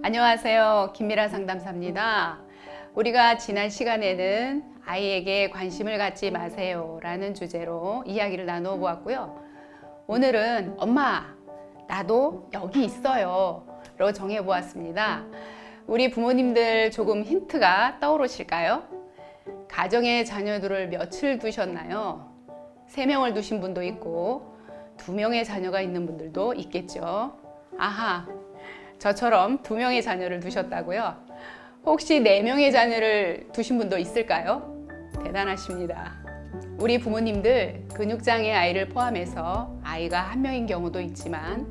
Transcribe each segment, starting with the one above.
안녕하세요. 김미라 상담사입니다. 우리가 지난 시간에는 아이에게 관심을 갖지 마세요 라는 주제로 이야기를 나누어 보았고요. 오늘은 엄마, 나도 여기 있어요 로 정해 보았습니다. 우리 부모님들 조금 힌트가 떠오르실까요? 가정에 자녀들을 며칠 두셨나요? 3명을 두신 분도 있고 2명의 자녀가 있는 분들도 있겠죠. 아하, 저처럼 2명의 자녀를 두셨다고요? 혹시 4명의 자녀를 두신 분도 있을까요? 대단하십니다. 우리 부모님들 근육장애 아이를 포함해서 아이가 1명인 경우도 있지만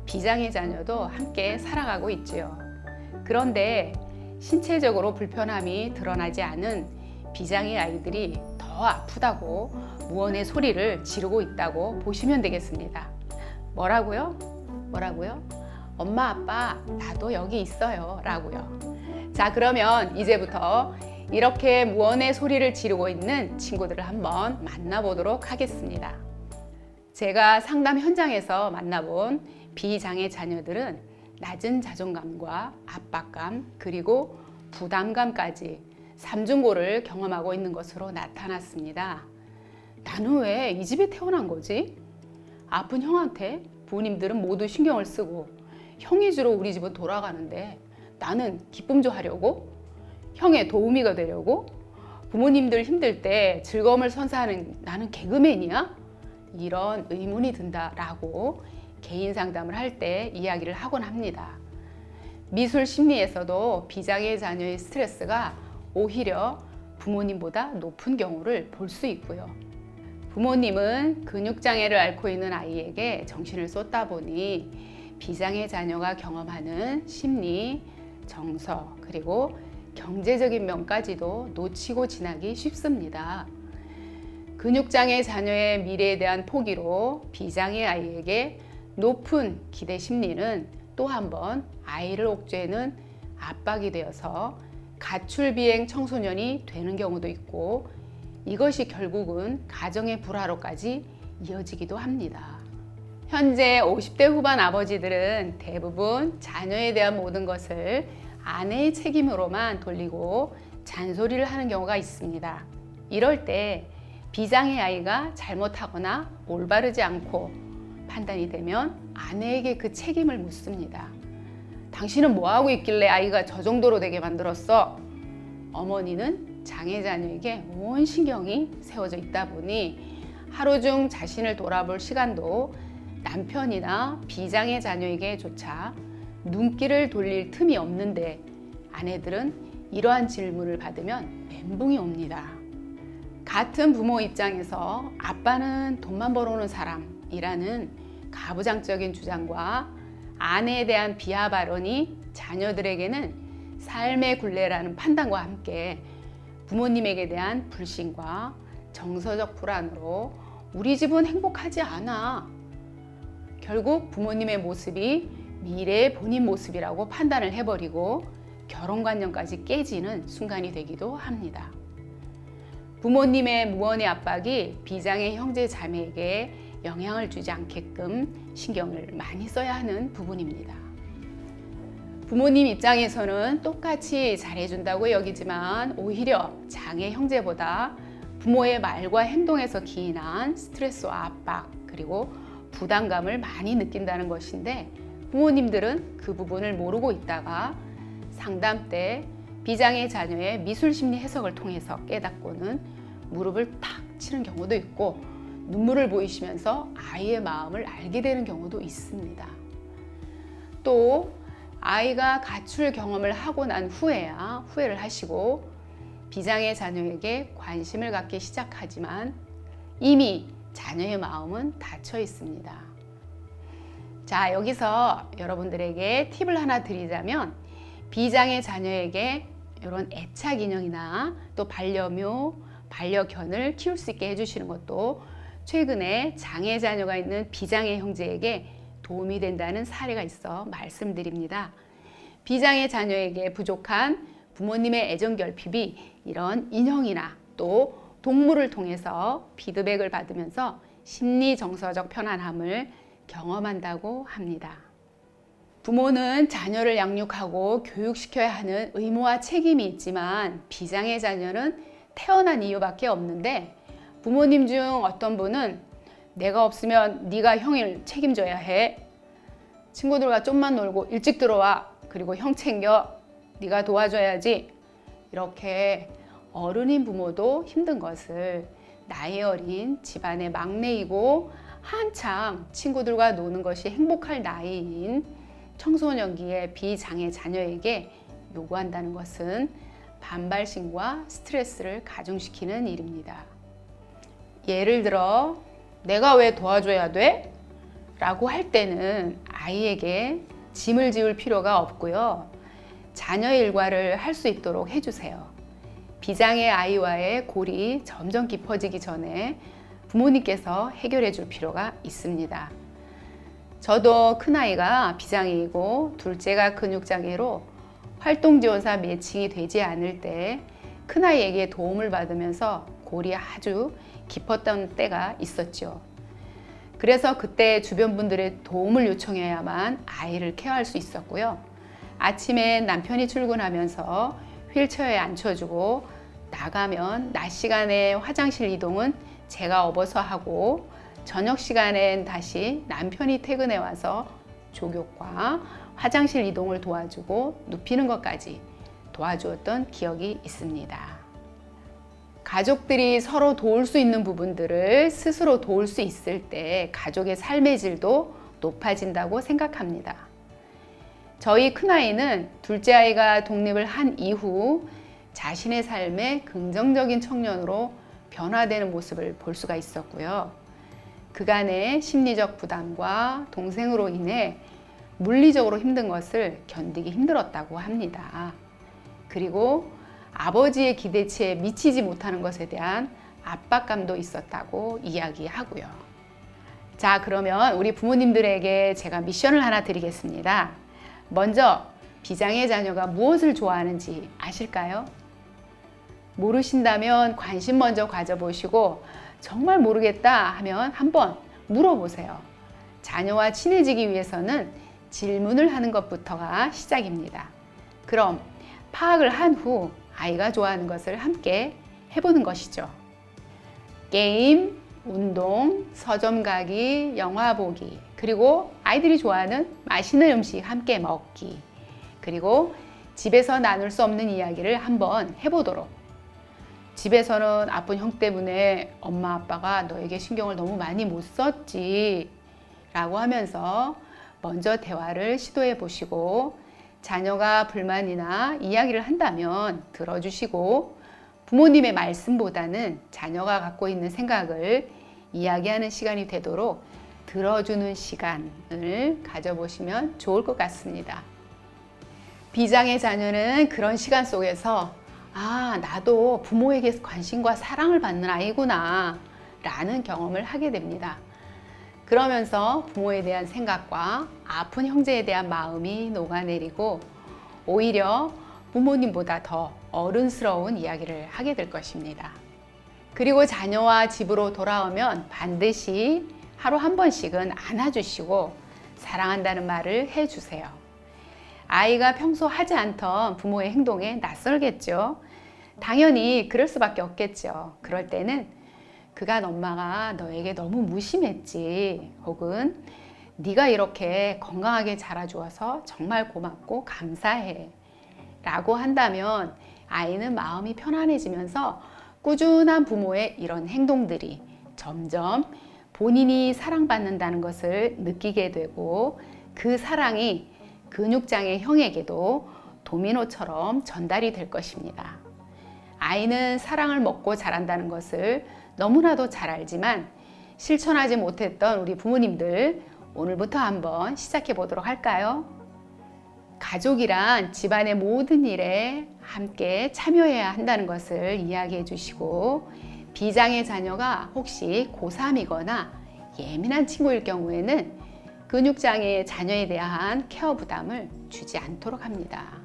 비장애 자녀도 함께 살아가고 있지요. 그런데 신체적으로 불편함이 드러나지 않은 비장애 아이들이 더 아프다고 무언의 소리를 지르고 있다고 보시면 되겠습니다. 뭐라고요? 엄마, 아빠, 나도 여기 있어요 라고요. 자, 그러면 이제부터 이렇게 무언의 소리를 지르고 있는 친구들을 한번 만나보도록 하겠습니다. 제가 상담 현장에서 만나본 비장애 자녀들은 낮은 자존감과 압박감 그리고 부담감까지 삼중고를 경험하고 있는 것으로 나타났습니다. 나는 왜 이 집에 태어난 거지? 아픈 형한테 부모님들은 모두 신경을 쓰고 형이 주로 우리 집은 돌아가는데 나는 기쁨 좀 하려고? 형의 도우미가 되려고? 부모님들 힘들 때 즐거움을 선사하는 나는 개그맨이야? 이런 의문이 든다라고 개인 상담을 할 때 이야기를 하곤 합니다. 미술 심리에서도 비장애 자녀의 스트레스가 오히려 부모님보다 높은 경우를 볼 수 있고요. 부모님은 근육장애를 앓고 있는 아이에게 정신을 쏟다 보니 비장애 자녀가 경험하는 심리, 정서, 그리고 경제적인 면까지도 놓치고 지나기 쉽습니다. 근육장애 자녀의 미래에 대한 포기로 비장애 아이에게 높은 기대 심리는 또 한 번 아이를 옥죄는 압박이 되어서 가출비행 청소년이 되는 경우도 있고 이것이 결국은 가정의 불화로까지 이어지기도 합니다. 현재 50대 후반 아버지들은 대부분 자녀에 대한 모든 것을 아내의 책임으로만 돌리고 잔소리를 하는 경우가 있습니다. 이럴 때 비장애 아이가 잘못하거나 올바르지 않고 판단이 되면 아내에게 그 책임을 묻습니다. 당신은 뭐하고 있길래 아이가 저 정도로 되게 만들었어? 어머니는 장애 자녀에게 온 신경이 세워져 있다 보니 하루 중 자신을 돌아볼 시간도 남편이나 비장애 자녀에게조차 눈길을 돌릴 틈이 없는데 아내들은 이러한 질문을 받으면 멘붕이 옵니다. 같은 부모 입장에서 아빠는 돈만 벌어오는 사람이라는 가부장적인 주장과 아내에 대한 비하 발언이 자녀들에게는 삶의 굴레라는 판단과 함께 부모님에게 대한 불신과 정서적 불안으로 우리 집은 행복하지 않아. 결국 부모님의 모습이 미래의 본인 모습이라고 판단을 해버리고 결혼관념까지 깨지는 순간이 되기도 합니다. 부모님의 무언의 압박이 비장애 형제 자매에게 영향을 주지 않게끔 신경을 많이 써야 하는 부분입니다. 부모님 입장에서는 똑같이 잘해준다고 여기지만 오히려 장애 형제보다 부모의 말과 행동에서 기인한 스트레스와 압박 그리고 부담감을 많이 느낀다는 것인데 부모님들은 그 부분을 모르고 있다가 상담 때 비장애 자녀의 미술심리 해석을 통해서 깨닫고는 무릎을 탁 치는 경우도 있고 눈물을 보이시면서 아이의 마음을 알게 되는 경우도 있습니다. 또 아이가 가출 경험을 하고 난 후에야 후회를 하시고 비장애 자녀에게 관심을 갖기 시작하지만 이미 자녀의 마음은 닫혀 있습니다. 자, 여기서 여러분들에게 팁을 하나 드리자면 비장애 자녀에게 이런 애착 인형이나 또 반려묘, 반려견을 키울 수 있게 해주시는 것도 최근에 장애 자녀가 있는 비장애 형제에게 도움이 된다는 사례가 있어 말씀드립니다. 비장애 자녀에게 부족한 부모님의 애정 결핍이 이런 인형이나 또 동물을 통해서 피드백을 받으면서 심리 정서적 편안함을 경험한다고 합니다. 부모는 자녀를 양육하고 교육시켜야 하는 의무와 책임이 있지만 비장의 자녀는 태어난 이유밖에 없는데 부모님 중 어떤 분은 내가 없으면 네가 형을 책임져야 해. 친구들과 좀만 놀고 일찍 들어와. 그리고 형 챙겨. 네가 도와줘야지. 이렇게 어른인 부모도 힘든 것을 나이 어린 집안의 막내이고 한창 친구들과 노는 것이 행복할 나이인 청소년기의 비장애 자녀에게 요구한다는 것은 반발심과 스트레스를 가중시키는 일입니다. 예를 들어 내가 왜 도와줘야 돼? 라고 할 때는 아이에게 짐을 지울 필요가 없고요. 자녀의 일과를 할 수 있도록 해주세요. 비장의 아이와의 골이 점점 깊어지기 전에 부모님께서 해결해 줄 필요가 있습니다. 저도 큰아이가 비장애이고 둘째가 근육장애로 활동지원사 매칭이 되지 않을 때 큰아이에게 도움을 받으면서 골이 아주 깊었던 때가 있었죠. 그래서 그때 주변 분들의 도움을 요청해야만 아이를 케어할 수 있었고요. 아침에 남편이 출근하면서 휠체어에 앉혀주고 나가면 낮 시간에 화장실 이동은 제가 업어서 하고 저녁 시간엔 다시 남편이 퇴근해 와서 족욕과 화장실 이동을 도와주고 눕히는 것까지 도와주었던 기억이 있습니다. 가족들이 서로 도울 수 있는 부분들을 스스로 도울 수 있을 때 가족의 삶의 질도 높아진다고 생각합니다. 저희 큰아이는 둘째 아이가 독립을 한 이후 자신의 삶에 긍정적인 청년으로 변화되는 모습을 볼 수가 있었고요. 그간의 심리적 부담과 동생으로 인해 물리적으로 힘든 것을 견디기 힘들었다고 합니다. 그리고 아버지의 기대치에 미치지 못하는 것에 대한 압박감도 있었다고 이야기하고요. 자, 그러면 우리 부모님들에게 제가 미션을 하나 드리겠습니다. 먼저 비장의 자녀가 무엇을 좋아하는지 아실까요? 모르신다면 관심 먼저 가져보시고 정말 모르겠다 하면 한번 물어보세요. 자녀와 친해지기 위해서는 질문을 하는 것부터가 시작입니다. 그럼 파악을 한 후 아이가 좋아하는 것을 함께 해보는 것이죠. 게임, 운동, 서점 가기, 영화 보기, 그리고 아이들이 좋아하는 맛있는 음식 함께 먹기, 그리고 집에서 나눌 수 없는 이야기를 한번 해보도록. 집에서는 아픈 형 때문에 엄마 아빠가 너에게 신경을 너무 많이 못 썼지 라고 하면서 먼저 대화를 시도해 보시고 자녀가 불만이나 이야기를 한다면 들어주시고 부모님의 말씀보다는 자녀가 갖고 있는 생각을 이야기하는 시간이 되도록 들어주는 시간을 가져보시면 좋을 것 같습니다. 비장의 자녀는 그런 시간 속에서 나도 부모에게 관심과 사랑을 받는 아이구나 라는 경험을 하게 됩니다. 그러면서 부모에 대한 생각과 아픈 형제에 대한 마음이 녹아내리고 오히려 부모님보다 더 어른스러운 이야기를 하게 될 것입니다. 그리고 자녀와 집으로 돌아오면 반드시 하루 한 번씩은 안아주시고 사랑한다는 말을 해주세요. 아이가 평소 하지 않던 부모의 행동에 낯설겠죠. 당연히 그럴 수밖에 없겠죠. 그럴 때는 그간 엄마가 너에게 너무 무심했지, 혹은 네가 이렇게 건강하게 자라주어서 정말 고맙고 감사해 라고 한다면 아이는 마음이 편안해지면서 꾸준한 부모의 이런 행동들이 점점 본인이 사랑받는다는 것을 느끼게 되고 그 사랑이 근육장애 형에게도 도미노처럼 전달이 될 것입니다. 아이는 사랑을 먹고 자란다는 것을 너무나도 잘 알지만 실천하지 못했던 우리 부모님들, 오늘부터 한번 시작해 보도록 할까요? 가족이란 집안의 모든 일에 함께 참여해야 한다는 것을 이야기해 주시고, 비장의 자녀가 혹시 고3이거나 예민한 친구일 경우에는 근육장애 자녀에 대한 케어 부담을 주지 않도록 합니다.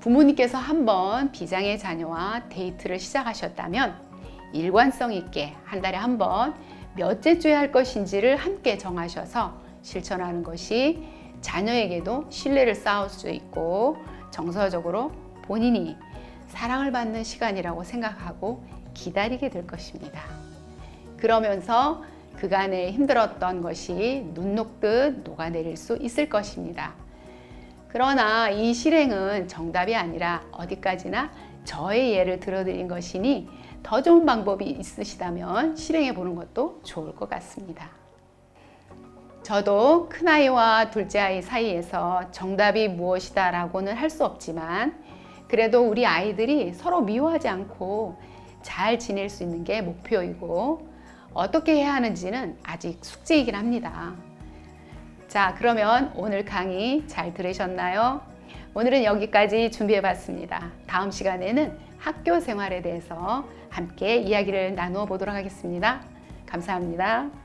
부모님께서 한번 비장의 자녀와 데이트를 시작하셨다면 일관성 있게 한 달에 한 번 몇째 주에 할 것인지를 함께 정하셔서 실천하는 것이 자녀에게도 신뢰를 쌓을 수 있고 정서적으로 본인이 사랑을 받는 시간이라고 생각하고 기다리게 될 것입니다. 그러면서 그간에 힘들었던 것이 눈 녹듯 녹아내릴 수 있을 것입니다. 그러나 이 실행은 정답이 아니라 어디까지나 저의 예를 들어드린 것이니 더 좋은 방법이 있으시다면 실행해 보는 것도 좋을 것 같습니다. 저도 큰아이와 둘째아이 사이에서 정답이 무엇이다 라고는 할 수 없지만 그래도 우리 아이들이 서로 미워하지 않고 잘 지낼 수 있는 게 목표이고 어떻게 해야 하는지는 아직 숙제이긴 합니다. 자, 그러면 오늘 강의 잘 들으셨나요? 오늘은 여기까지 준비해 봤습니다. 다음 시간에는 학교 생활에 대해서 함께 이야기를 나누어 보도록 하겠습니다. 감사합니다.